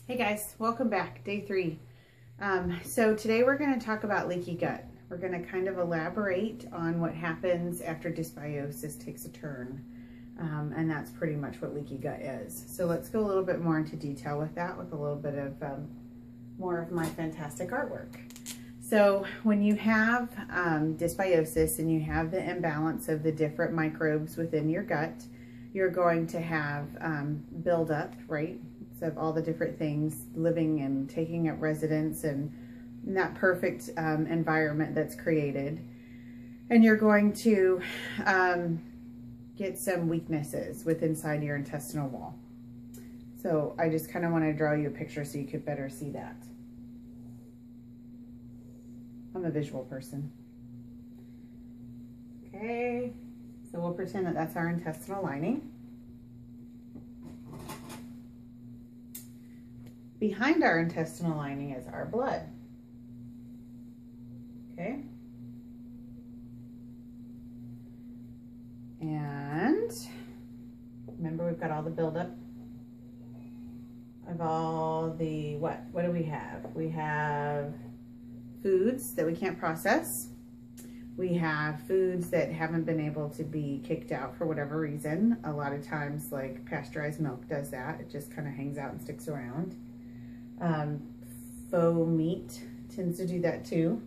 Hey guys, welcome back, day 3. So today we're going to talk about leaky gut. We're going to kind of elaborate on what happens after dysbiosis takes a turn. And that's pretty much what leaky gut is. So let's go a little bit more into detail with that, with a little bit of more of my fantastic artwork. So when you have dysbiosis and you have the imbalance of the different microbes within your gut, you're going to have buildup, right? Of all the different things living and taking up residence and that perfect environment that's created. And you're going to get some weaknesses inside your intestinal wall. So I just kind of want to draw you a picture so you could better see that. I'm a visual person. Okay, so we'll pretend that that's our intestinal lining. Behind our intestinal lining is our blood. Okay. And remember, we've got all the buildup of all the, what do we have? We have foods that we can't process. We have foods that haven't been able to be kicked out for whatever reason. A lot of times, like pasteurized milk does that. It just kind of hangs out and sticks around. Faux meat tends to do that too.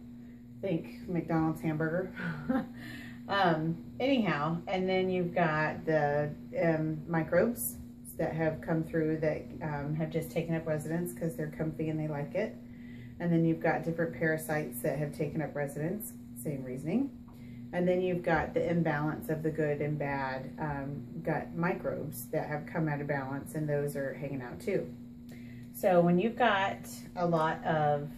Think McDonald's hamburger. Anyhow, and then you've got the microbes that have come through that have just taken up residence because they're comfy and they like it. And then you've got different parasites that have taken up residence, same reasoning. And then you've got the imbalance of the good and bad gut microbes that have come out of balance, and those are hanging out too. So when you've got a lot of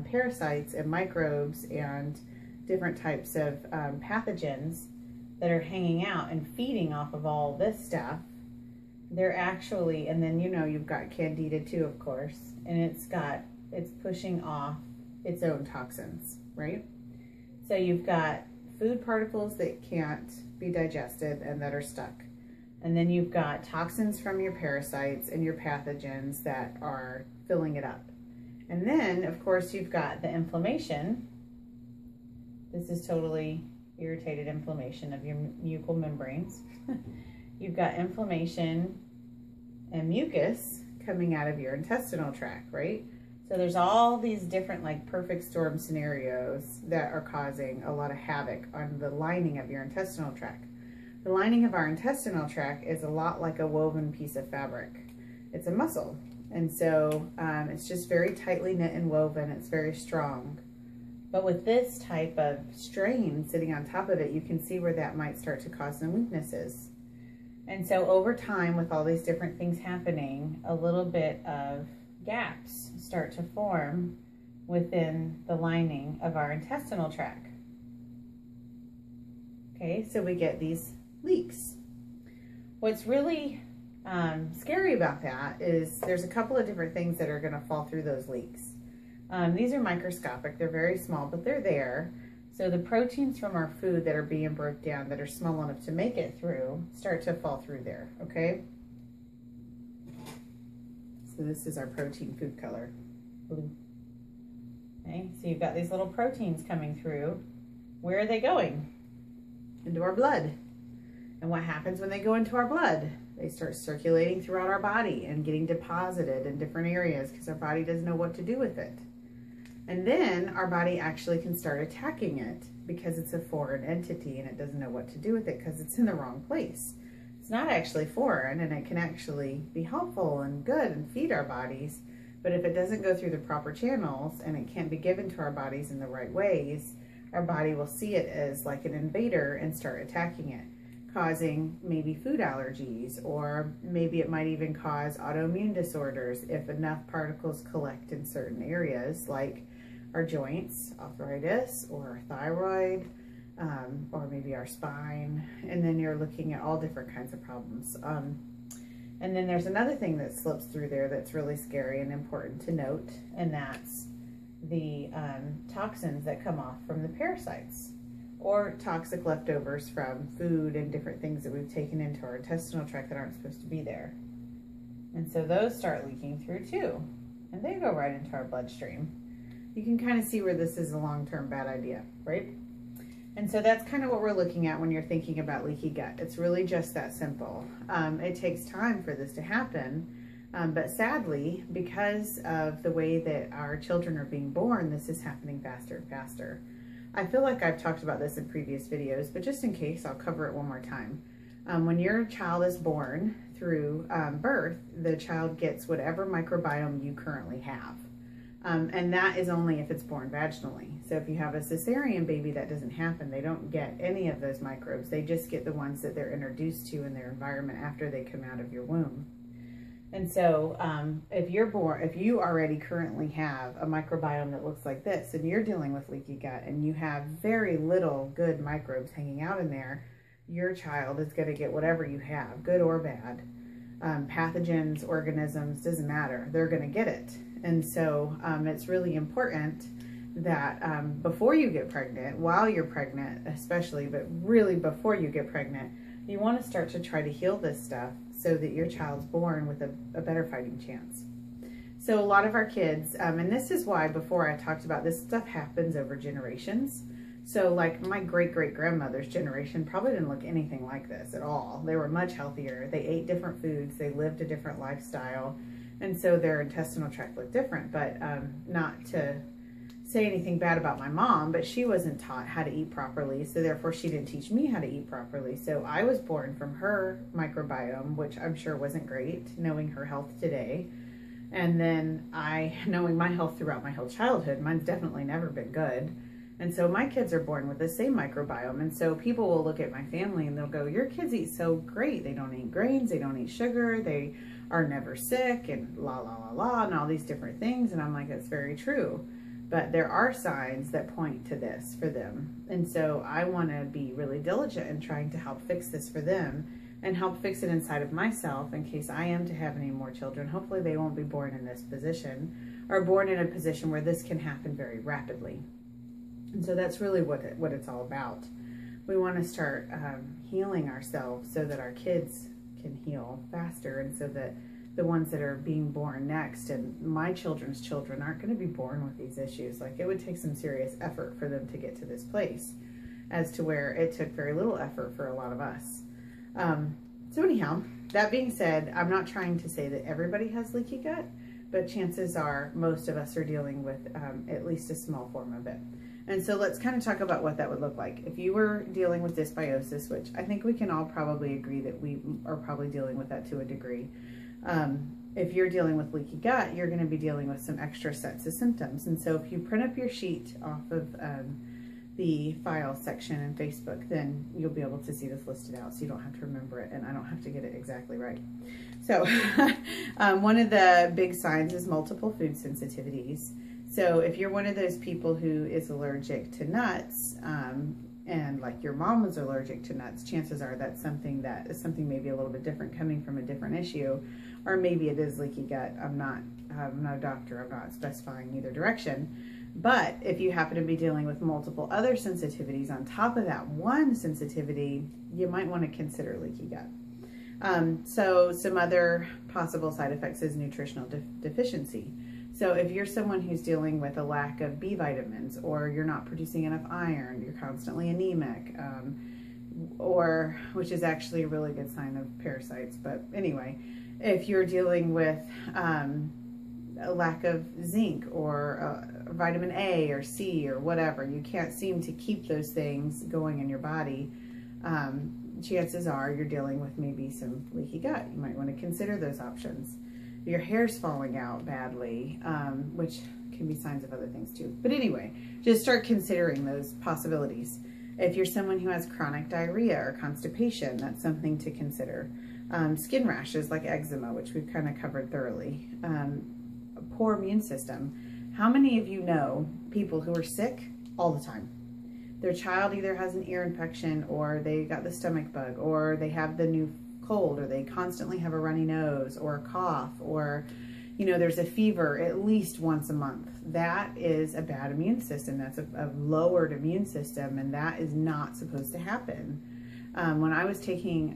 parasites and microbes and different types of pathogens that are hanging out and feeding off of all this stuff, they're actually, and then you've got candida too, of course, and it's pushing off its own toxins, right? So you've got food particles that can't be digested and that are stuck. And then you've got toxins from your parasites and your pathogens that are filling it up. And then, of course, you've got the inflammation. This is totally irritated inflammation of your mucous membranes. You've got inflammation and mucus coming out of your intestinal tract, right? So there's all these different like perfect storm scenarios that are causing a lot of havoc on the lining of your intestinal tract. The lining of our intestinal tract is a lot like a woven piece of fabric. It's a muscle. And so it's just very tightly knit and woven. It's very strong. But with this type of strain sitting on top of it, you can see where that might start to cause some weaknesses. And so over time, with all these different things happening, a little bit of gaps start to form within the lining of our intestinal tract. Okay, so we get these leaks. What's really scary about that is there's a couple of different things that are going to fall through those leaks. These are microscopic, they're very small, but they're there. So the proteins from our food that are being broke down, that are small enough to make it through, start to fall through there, okay? So this is our protein food color, blue. Okay, so you've got these little proteins coming through. Where are they going? Into our blood. And what happens when they go into our blood? They start circulating throughout our body and getting deposited in different areas because our body doesn't know what to do with it. And then our body actually can start attacking it because it's a foreign entity and it doesn't know what to do with it because it's in the wrong place. It's not actually foreign, and it can actually be helpful and good and feed our bodies. But if it doesn't go through the proper channels and it can't be given to our bodies in the right ways, our body will see it as like an invader and start attacking it, causing maybe food allergies, or maybe it might even cause autoimmune disorders if enough particles collect in certain areas like our joints, arthritis, or thyroid, or maybe our spine. And then you're looking at all different kinds of problems. And then there's another thing that slips through there that's really scary and important to note, and that's the toxins that come off from the parasites, or toxic leftovers from food and different things that we've taken into our intestinal tract that aren't supposed to be there. And so those start leaking through too. And they go right into our bloodstream. You can kind of see where this is a long-term bad idea, right? And so that's kind of what we're looking at when you're thinking about leaky gut. It's really just that simple. It takes time for this to happen, but sadly, because of the way that our children are being born, this is happening faster and faster. I feel like I've talked about this in previous videos, but just in case, I'll cover it one more time. When your child is born through birth, the child gets whatever microbiome you currently have. And that is only if it's born vaginally. So if you have a cesarean baby, that doesn't happen. They don't get any of those microbes. They just get the ones that they're introduced to in their environment after they come out of your womb. And so if you already currently have a microbiome that looks like this, and you're dealing with leaky gut, and you have very little good microbes hanging out in there, your child is going to get whatever you have, good or bad. Pathogens, organisms, doesn't matter. They're going to get it. And so it's really important that before you get pregnant, while you're pregnant especially, but really before you get pregnant, you want to start to try to heal this stuff so that your child's born with a better fighting chance. So a lot of our kids, and this is why before I talked about this stuff happens over generations. So like my great-great-grandmother's generation probably didn't look anything like this at all. They were much healthier. They ate different foods. They lived a different lifestyle. And so their intestinal tract looked different, but not to say anything bad about my mom, but she wasn't taught how to eat properly. So therefore she didn't teach me how to eat properly. So I was born from her microbiome, which I'm sure wasn't great, knowing her health today. And then knowing my health throughout my whole childhood, mine's definitely never been good. And so my kids are born with the same microbiome. And so people will look at my family and they'll go, your kids eat so great. They don't eat grains, they don't eat sugar, they are never sick, and la, la, la, la, and all these different things. And I'm like, that's very true. But there are signs that point to this for them. And so I want to be really diligent in trying to help fix this for them and help fix it inside of myself in case I am to have any more children. Hopefully they won't be born in this position or born in a position where this can happen very rapidly. And so that's really what it's all about. We want to start healing ourselves so that our kids can heal faster, and so that the ones that are being born next and my children's children aren't going to be born with these issues. Like, it would take some serious effort for them to get to this place, as to where it took very little effort for a lot of us. So anyhow, that being said, I'm not trying to say that everybody has leaky gut, but chances are most of us are dealing with at least a small form of it. And so let's kind of talk about what that would look like. If you were dealing with dysbiosis, which I think we can all probably agree that we are probably dealing with that to a degree. If you're dealing with leaky gut, you're going to be dealing with some extra sets of symptoms. And so if you print up your sheet off of the file section in Facebook, then you'll be able to see this listed out, so you don't have to remember it, and I don't have to get it exactly right. So one of the big signs is multiple food sensitivities. So if you're one of those people who is allergic to nuts, and like your mom was allergic to nuts, chances are that's something that is something maybe a little bit different, coming from a different issue, or maybe it is leaky gut. I'm not a doctor, I'm not specifying either direction. But if you happen to be dealing with multiple other sensitivities on top of that one sensitivity, you might want to consider leaky gut. So some other possible side effects is nutritional deficiency. So if you're someone who's dealing with a lack of B vitamins, or you're not producing enough iron, you're constantly anemic, or which is actually a really good sign of parasites. But anyway, if you're dealing with a lack of zinc, or vitamin A or C or whatever, you can't seem to keep those things going in your body, chances are you're dealing with maybe some leaky gut. You might want to consider those options. Your hair's falling out badly, which can be signs of other things too. But anyway, just start considering those possibilities. If you're someone who has chronic diarrhea or constipation, that's something to consider. Skin rashes like eczema, which we've kind of covered thoroughly. A poor immune system. How many of you know people who are sick all the time? Their child either has an ear infection, or they got the stomach bug, or they have the new cold, or they constantly have a runny nose or a cough, or there's a fever at least once a month. That is a bad immune system. That's a lowered immune system, and that is not supposed to happen. When I was taking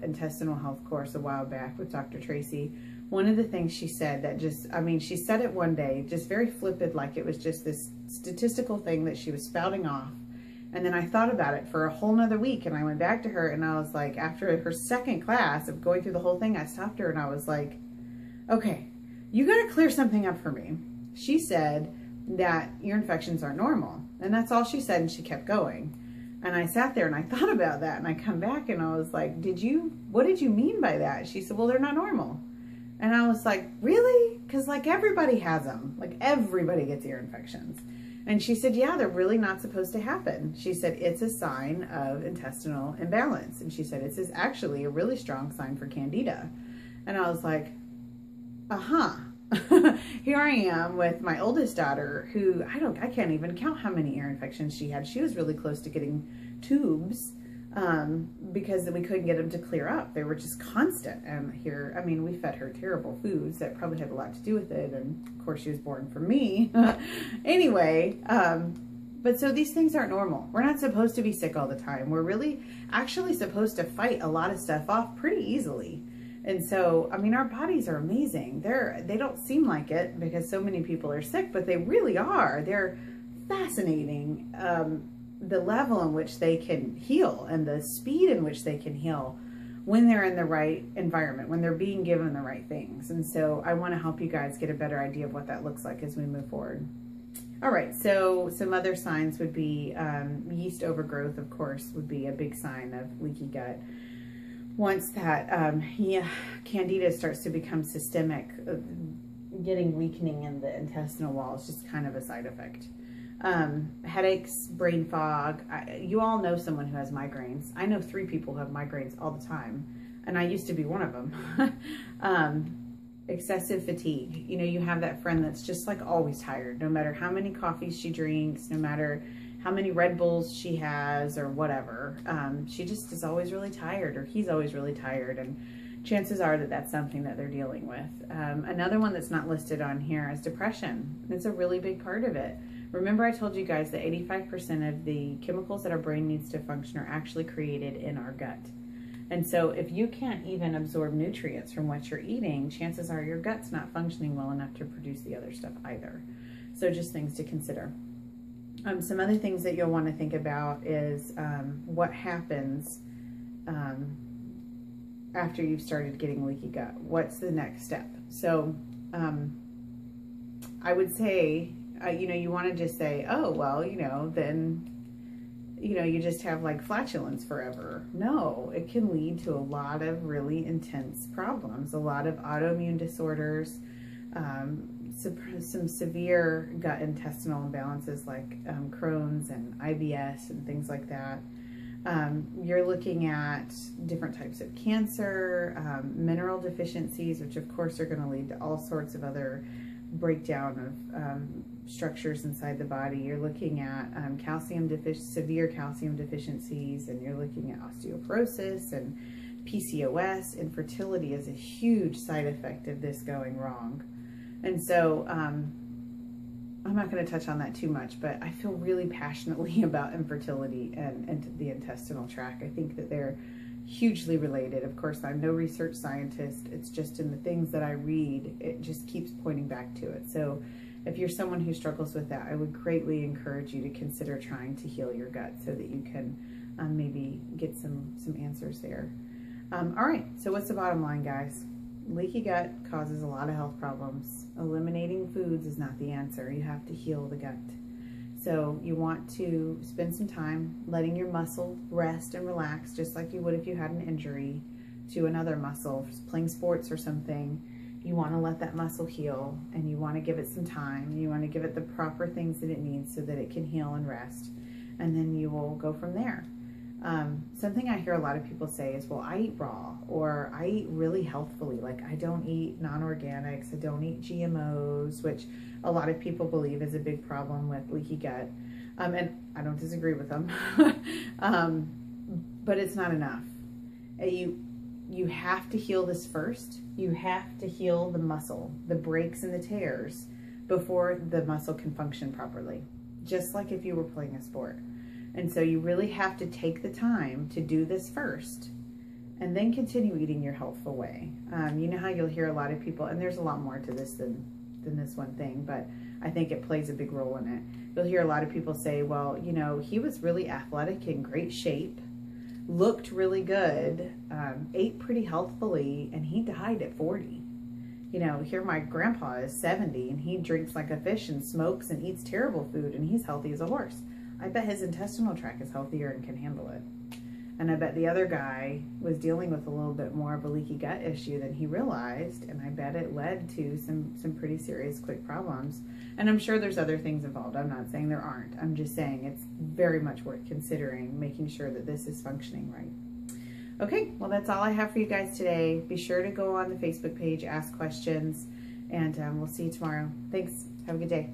intestinal health course a while back with Dr. Tracy, one of the things she said that just, I mean, she said it one day, just very flippant, like it was just this statistical thing that she was spouting off. And then I thought about it for a whole nother week, and I went back to her and I was like, after her second class of going through the whole thing, I stopped her and I was like, okay, you got to clear something up for me. She said that ear infections are normal, and that's all she said, and she kept going. And I sat there and I thought about that, and I come back and I was like, what did you mean by that? She said, well, they're not normal. And I was like, really? Because like everybody has them. Like everybody gets ear infections. And she said, yeah, they're really not supposed to happen. She said, it's a sign of intestinal imbalance. And she said, it's actually a really strong sign for candida. And I was like, uh-huh. Here I am with my oldest daughter who, I can't even count how many ear infections she had. She was really close to getting tubes because we couldn't get them to clear up. They were just constant. And here, I mean, we fed her terrible foods that probably had a lot to do with it. And of course she was born from me. Anyway, but so these things aren't normal. We're not supposed to be sick all the time. We're really actually supposed to fight a lot of stuff off pretty easily. And so, I mean, our bodies are amazing. They don't seem like it because so many people are sick, but they really are. They're fascinating. The level in which they can heal and the speed in which they can heal when they're in the right environment, when they're being given the right things. And so I want to help you guys get a better idea of what that looks like as we move forward. All right, so some other signs would be yeast overgrowth, of course, would be a big sign of leaky gut. Once that candida starts to become systemic, getting weakening in the intestinal wall is just kind of a side effect. Headaches, brain fog. You all know someone who has migraines. I know 3 people who have migraines all the time, and I used to be one of them. Excessive fatigue. You know, you have that friend that's just like always tired, no matter how many coffees she drinks, no matter how many Red Bulls she has or whatever. She just is always really tired, or he's always really tired, and chances are that that's something that they're dealing with. Another one that's not listed on here is depression. It's a really big part of it. Remember I told you guys that 85% of the chemicals that our brain needs to function are actually created in our gut. And so if you can't even absorb nutrients from what you're eating, chances are your gut's not functioning well enough to produce the other stuff either. So just things to consider. Some other things that you'll want to think about is what happens after you've started getting leaky gut. What's the next step? So I would say, you know, you want to just say, oh, well, you know, then, you know, you just have like flatulence forever. No, it can lead to a lot of really intense problems, a lot of autoimmune disorders, some severe gut intestinal imbalances like Crohn's and IBS and things like that. You're looking at different types of cancer, mineral deficiencies, which of course are going to lead to all sorts of other breakdown of structures inside the body. You're looking at severe calcium deficiencies, and you're looking at osteoporosis and PCOS. Infertility is a huge side effect of this going wrong. And so I'm not going to touch on that too much, but I feel really passionately about infertility and the intestinal tract. I think that they're hugely related. Of course, I'm no research scientist. It's just in the things that I read, it just keeps pointing back to it. So if you're someone who struggles with that, I would greatly encourage you to consider trying to heal your gut so that you can maybe get some answers there. All right, so what's the bottom line, guys? Leaky gut causes a lot of health problems. Eliminating foods is not the answer. You have to heal the gut. So you want to spend some time letting your muscle rest and relax, just like you would if you had an injury to another muscle, playing sports or something. You want to let that muscle heal, and you want to give it some time. You want to give it the proper things that it needs so that it can heal and rest. And then you will go from there. Something I hear a lot of people say is, well, I eat raw, or I eat really healthfully. Like, I don't eat non-organics, I don't eat GMOs, which a lot of people believe is a big problem with leaky gut. And I don't disagree with them. But it's not enough. You have to heal this first. You have to heal the muscle, the breaks and the tears, before the muscle can function properly. Just like if you were playing a sport. And so you really have to take the time to do this first and then continue eating your healthful way. You know how you'll hear a lot of people, and there's a lot more to this than this one thing, but I think it plays a big role in it. You'll hear a lot of people say, well, you know, he was really athletic, in great shape, looked really good, ate pretty healthfully, and he died at 40. You know, here my grandpa is 70 and he drinks like a fish and smokes and eats terrible food and he's healthy as a horse. I bet his intestinal tract is healthier and can handle it. And I bet the other guy was dealing with a little bit more of a leaky gut issue than he realized, and I bet it led to some pretty serious quick problems. And I'm sure there's other things involved. I'm not saying there aren't. I'm just saying it's very much worth considering, making sure that this is functioning right. Okay, well, that's all I have for you guys today. Be sure to go on the Facebook page, ask questions, and we'll see you tomorrow. Thanks. Have a good day.